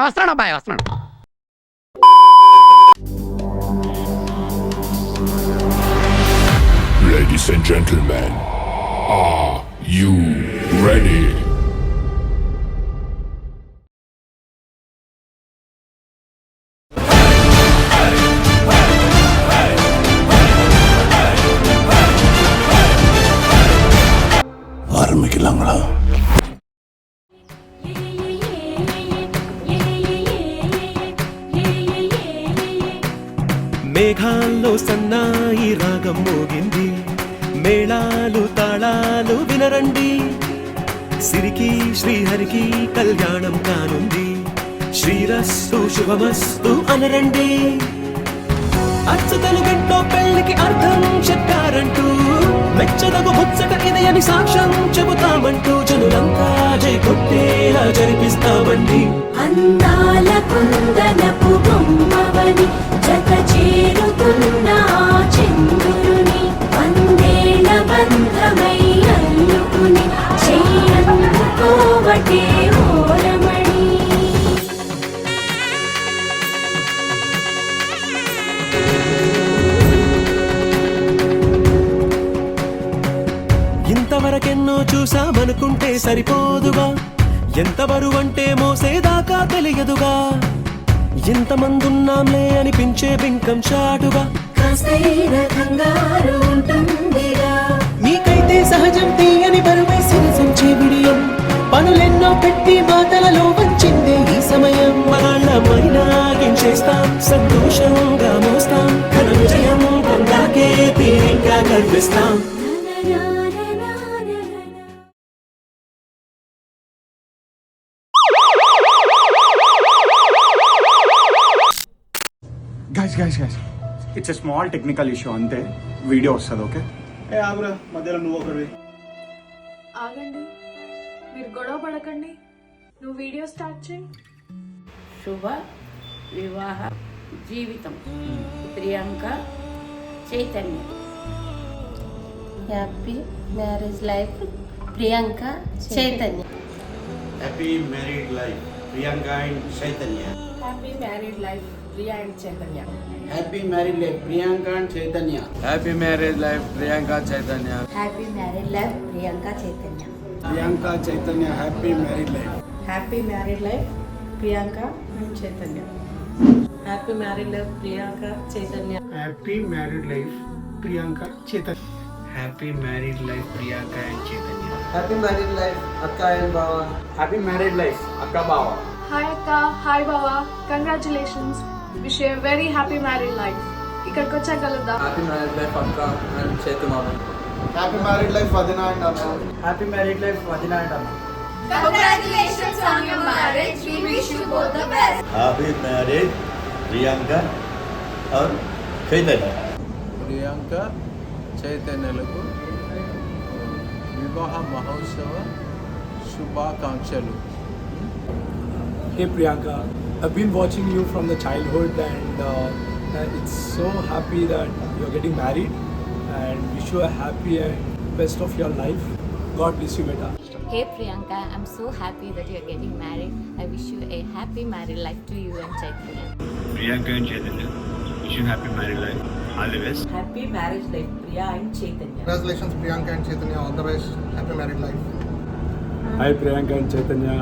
వస్తున్నాను అబ్బాయి, వస్తున్నాను. Ladies and gentlemen, are you ready? ఆరంభికలాంగా మేఘాల్లో సన్నాయి రాగం మోగింది, మేళాలు తాళాలు వినరండి, సిరికి శ్రీహరికి కళ్యాణం కానుంది, శ్రీరస్తు శుభమస్తు అనరండి. అచ్చతలు గంటో పెళ్లికి అర్థం చెప్పారంటూ, మెచ్చదగు ముచ్చట ఇది అని సాక్ష్యం చెబుతామంటూ, జనులంతా జై కొట్టేలా జరిపిస్తామండి. అందాల కుందనపు బొమ్మవని జత చేరుతున్న చంద్రుని, వందేళ్ల బంధమై అల్లుకుని చెయ్యందుకోవటే ఓరమణి. ఇంతవరకెన్నో చూసామనుకుంటే సరిపోదుగా, ఎంత బరువంటే మోసేదాకా తెలియదుగా, ఇంతమందున్నాంలే అనిపించే బింకం చాటుగా, కాస్తైన కంగారు ఉంటుందిగా, నీకైతే సహజం తీయని బరువై సిరసించే విడియం, పనులెన్నో పెట్టి మాటలలో వచ్చిందే ఈ సమయం. మనాళ్ళమైనా గించేస్తాం, సంతోషంగా మోస్తాం, ఘన విజయం పొందాకే తీరిగ్గా కనిపిస్తాం. guys, it's a small technical issue అంతే, వీడియో వస్తుంది. ఓకే ఆగురా, మధ్యలో నువ్వు ఒకటి ఆగండి, మీరు గొడవ పడకండి, నువ్వు వీడియో స్టార్ట్ చేయి. శుభ వివాహ జీవితం Priyanka Chaitanya. Happy marriage life Priyanka Chaitanya. Happy married life Priyanka and Chaitanya. Happy married life Priya and Chaitanya. Happy married life Priyanka and Chaitanya. Happy marriage life Priyanka Chaitanya. Happy married life Priyanka Chaitanya. Priyanka Chaitanya happy married life. Happy married life Priyanka and Chaitanya. Happy married life Priyanka Chaitanya. Happy married life Priyanka Chaitanya. Happy married life Priyanka and Chaitanya. Happy marriage life అక్క and బావ. Happy married life అక్క బావ. Hi అక్క, hi బావా, congratulations, wish you very happy married life. ఇక్కడికి వచ్చాగలదా? Happy marriage life అక్క and చేతు మామ. హ్యాపీ మ్యారీడ్ లైఫ్ వదిన అండ్ అన్న. హ్యాపీ మ్యారేజ్ లైఫ్ వదిన అండ్ అన్న. Congratulations on your marriage. We wish you both the best. Happy married Priyanka and Chaitanya. Priyanka చైతన్యలకు వివాహ మహోత్సవ శుభాకాంక్షలు. Hey Priyanka, I've been watching you from the childhood and it's so happy that you're getting married and wish you a happy and best of your life. God bless you, beta. Hey Priyanka, I'm so happy that you're getting married. I wish you a happy married life to you and Chaitanya. Priyanka and Chaitanya, wish you happy married life. All the best. Happy marriage life Priya and Chaitanya. Congratulations Priyanka and Chaitanya, all the best. Happy married life. Hi Priyanka and Chaitanya,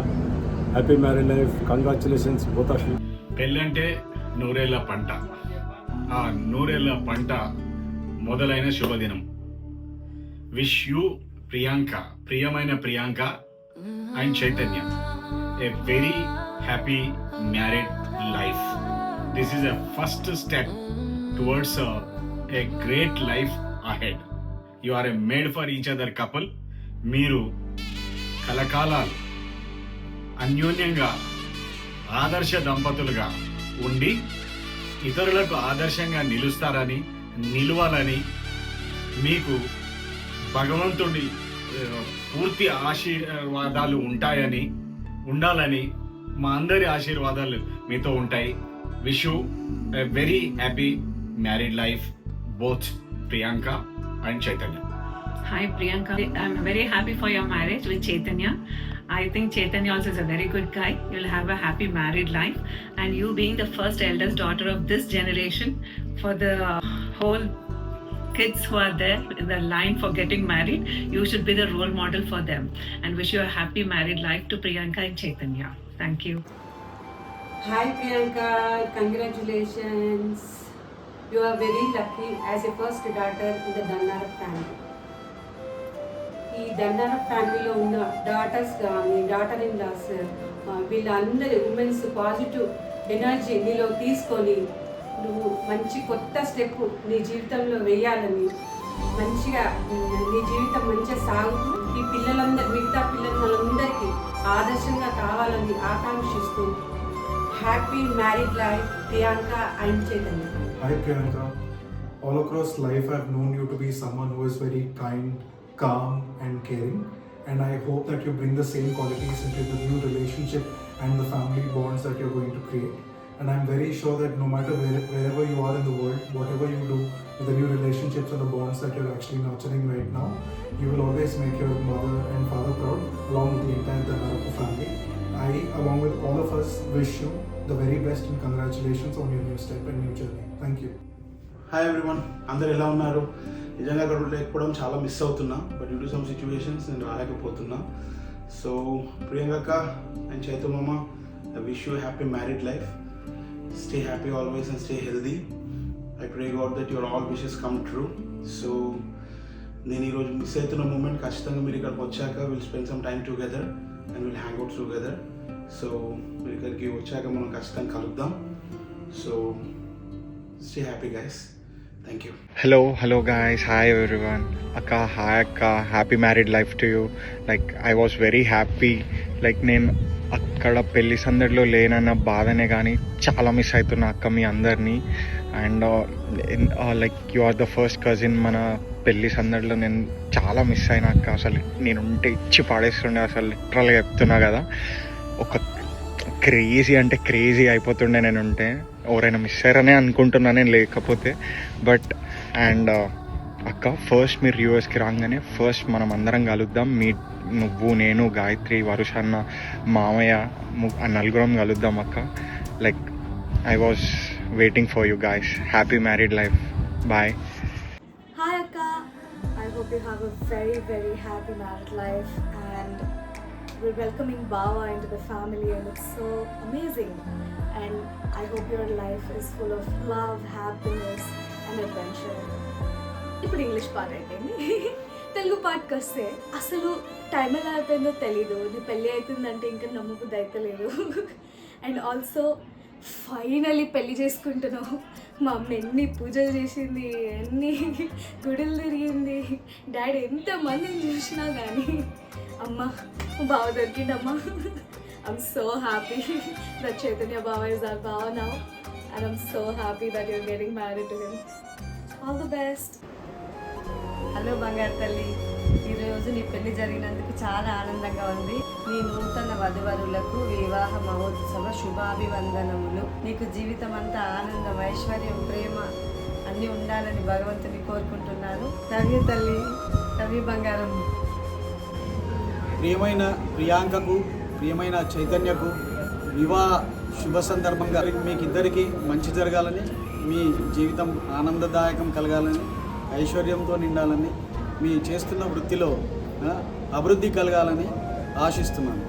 happy married life. Congratulations both of you. పెళ్ళంటే నూరేళ్ల పంట. ఆ నూరేళ్ల పంట మొదలైన శుభదినం. Wish you Priyanka, ప్రియమైన Priyanka and Chaitanya, a very happy married life. This is a first step towards a great life ahead. You are a made for each other couple. మీరు కలకాలాలు అన్యోన్యంగా ఆదర్శ దంపతులుగా ఉండి ఇతరులకు ఆదర్శంగా నిలుస్తారని, నిలవాలని, మీకు భగవంతుడి పూర్తి ఆశీర్వాదాలు ఉంటాయని, ఉండాలని మా అందరి ఆశీర్వాదాలు మీతో ఉంటాయి. Wish you a very happy married life both Priyanka and Chaitanya. Hi Priyanka, I'm very happy for your marriage with Chaitanya. I think Chaitanya also is a very good guy. You'll have a happy married life, and you being the first eldest daughter of this generation, for the whole kids who are there in the line for getting married, you should be the role model for them, and wish you a happy married life to Priyanka and Chaitanya. Thank you. Hi Priyanka, congratulations. You are very lucky as a first daughter in the Dannara family. ఈ దండార ఫ్యామిలీలో ఉన్న daughters కానీ daughter in loss వీళ్ళందరి women's positive energy నీలో తీసుకొని నువ్వు మంచి కొత్త స్టెప్ నీ జీవితంలో వేయాలని, మంచిగా నీ జీవితం మంచిగా సాగుతూ ఈ పిల్లలందరూ మిగతా పిల్లలందరికీ ఆదర్శంగా కావాలని ఆకాంక్షిస్తూ happy married life Priyanka and Chaitanya. Hi Priyanka, all across life I've known you to be someone who is very kind, calm and caring, and I hope that you bring the same qualities into the new relationship and the family bonds that you're going to create. And I'm very sure that no matter wherever you are in the world, whatever you do with the new relationships and the bonds that you're actually nurturing right now, you will always make your mother and father proud along with the entire Dannara family. I, along with all of us, wish you the very best and congratulations on your new step and new journey. Thank you. Hi everyone, అందరు ఎలా ఉన్నారు? నిజంగా అక్కడ లేకపోవడం చాలా miss అవుతున్నా, but due to some situations నేను రాలేకపోతున్నా. So Priyanka and Chaitu మామ, I wish you happy married life. Stay happy always and stay healthy. I pray God that your all wishes come true. So నేను ఈరోజు మిస్ అవుతున్న moment ఖచ్చితంగా మీరు ఇక్కడికి వచ్చాక will spend some time together and will hang out together. So మీరు ఇక్కడికి వచ్చాక మనం ఖచ్చితంగా కలుద్దాం. So stay happy guys. Thank you. Hello guys, hi everyone. Akka, hi Akka, happy married life to you. Like I was very happy. Like నేను అక్కడ పెళ్లి సందడిలో లేనన్న బాధనే కానీ చాలా మిస్ అవుతున్నా అక్క మీ అందరినీ. And like you are the first cousin. మన పెళ్లి సందడిలో నేను చాలా మిస్ అయినా అక్క. అసలు నేను ఉంటే ఇచ్చి పాడేస్తుండే, అసలు లిటరల్గా చెప్తున్నా కదా. ఒక క్రేజీ అంటే క్రేజీ అయిపోతుండే నేను ఉంటే. ఎవరైనా మిస్ అయ్యారనే అనుకుంటున్నా నేను లేకపోతే. బట్ అండ్ అక్క, ఫస్ట్ మీరు యూఎస్కి రాగానే ఫస్ట్ మనం అందరం కలుద్దాం. నువ్వు, నేను, గాయత్రి, వరుష్ అన్న, మామయ్య, నలుగురం కలుద్దాం అక్క. Like I was waiting for you guys. Happy married life. Bye. Hi Akka, I hope you have a very very happy married life, and we're welcoming Bava into the family, and it's so amazing. And I hope your life is full of love, happiness and adventure. ఇప్పుడు English part అయిపోయింది. తెలుగు పార్ట్కి వస్తే అసలు time ఎలా అయిపోయిందో తెలీదు. నీ పెళ్ళి అవుతుందంటే ఇంకా నమ్మబుద్ధి అయితే లేదు. అండ్ ఆల్సో ఫైనలీ పెళ్ళి చేసుకుంటున్నావు. మా అమ్మ ఎన్ని పూజలు చేసింది, ఎన్ని గుడులు తిరిగింది, డాడీ ఎంతమందిని చూసినా కానీ అమ్మ బావ దొరికిండమ్మా. I'm so happy that Chaitanya Baba is our Baba now, and I'm so happy that you're getting married to him. All the best. Hello బంగారు తల్లి, ఈరోజు నీ పెళ్లి జరిగినందుకు చాలా ఆనందంగా ఉంది. నీ నూతన వధువరులకు వివాహ మహోత్సవ శుభాభివందనములు. నీకు జీవితం అంతా ఆనందం, ఐశ్వర్యం, ప్రేమ అన్నీ ఉండాలని భగవంతుని కోరుకుంటున్నాను. రవి తల్లి, రవి బంగారం. ప్రియమైన ప్రియాంకకు, ప్రియమైన చైతన్యకు వివాహ శుభ సందర్భంగా మీకిద్దరికీ మంచి జరగాలని, మీ జీవితం ఆనందదాయకం కలగాలని, ఐశ్వర్యంతో నిండాలని, మీ చేస్తున్న వృత్తిలో అభివృద్ధి కలగాలని ఆశిస్తున్నాను.